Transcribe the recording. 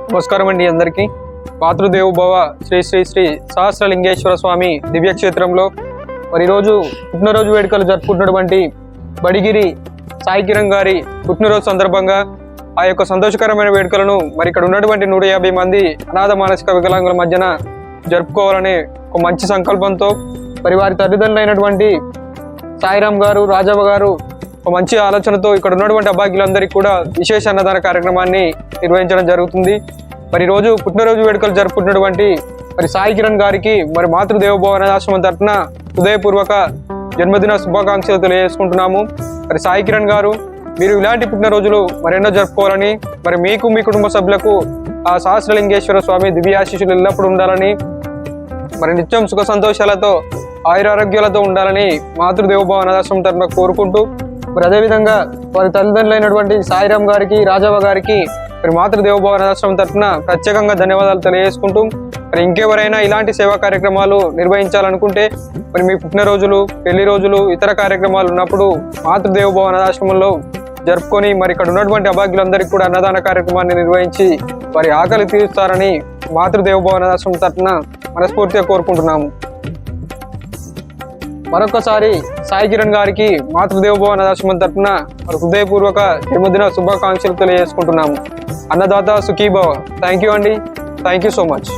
నమస్కారం అండి అందరికీ. మాతృదేవోభవ శ్రీ శ్రీ శ్రీ సహస్రలింగేశ్వర స్వామి దివ్యక్షేత్రంలో మరి ఈరోజు పుట్టినరోజు వేడుకలు జరుపుకుంటున్నటువంటి బడిగిరి సాయి కిరణ్ గారి పుట్టినరోజు సందర్భంగా ఆ యొక్క సంతోషకరమైన వేడుకలను మరి ఇక్కడ ఉన్నటువంటి 150 మంది అనాథ మానసిక వికలాంగుల మధ్యన జరుపుకోవాలనే ఒక మంచి సంకల్పంతో మరి వారి తల్లిదండ్రులైనటువంటి సాయిరామ్ గారు, రాజవ్వ గారు ఒక మంచి ఆలోచనతో ఇక్కడ ఉన్నటువంటి అభాగ్యులందరికీ కూడా విశేష అన్నదాన కార్యక్రమాన్ని నిర్వహించడం జరుగుతుంది. మరి ఈరోజు పుట్టినరోజు వేడుకలు జరుపుకుంటున్నటువంటి మరి సాయి కిరణ్ గారికి మరి మాతృదేవోభవ అనాథాశ్రమం తరఫున హృదయపూర్వక జన్మదిన శుభాకాంక్షలు తెలియజేసుకుంటున్నాము. మరి సాయి కిరణ్ గారు, మీరు ఇలాంటి పుట్టినరోజులు మరెన్నో జరుపుకోవాలని, మరి మీకు మీ కుటుంబ సభ్యులకు ఆ సహస్రలింగేశ్వర స్వామి దివ్యాశీస్సులు ఎల్లప్పుడూ ఉండాలని, మరి నిత్యం సుఖ సంతోషాలతో ఆయురారోగ్యాలతో ఉండాలని మాతృదేవోభవ అనాథాశ్రమం తరఫున కోరుకుంటూ, మరి అదేవిధంగా వారి తల్లిదండ్రులైనటువంటి సాయిరామ్ గారికి, రాజవ్వ గారికి మరి మాతృదేవోభవ అనాథాశ్రమం తరఫున ప్రత్యేకంగా ధన్యవాదాలు తెలియజేసుకుంటూ, మరి ఇంకెవరైనా ఇలాంటి సేవా కార్యక్రమాలు నిర్వహించాలనుకుంటే మరి మీ పుట్టినరోజులు, పెళ్లి రోజులు, ఇతర కార్యక్రమాలు ఉన్నప్పుడు మాతృదేవోభవ అనాథాశ్రమంలో జరుపుకొని మరి ఇక్కడ ఉన్నటువంటి అభాగ్యులందరికీ కూడా అన్నదాన కార్యక్రమాన్ని నిర్వహించి వారి ఆకలి తీరుస్తారని మాతృదేవోభవ అనాథాశ్రమం తరఫున మనస్ఫూర్తిగా కోరుకుంటున్నాము. మరొకసారి సాయి కిరణ్ గారికి మాతృదేవోభవ అనాథాశ్రమం తరఫున హృదయపూర్వక జన్మదిన శుభాకాంక్షలు తెలియజేసుకుంటున్నాము. అన్నదాత సుఖీభవ. థ్యాంక్ యూ అండి. Thank you so much.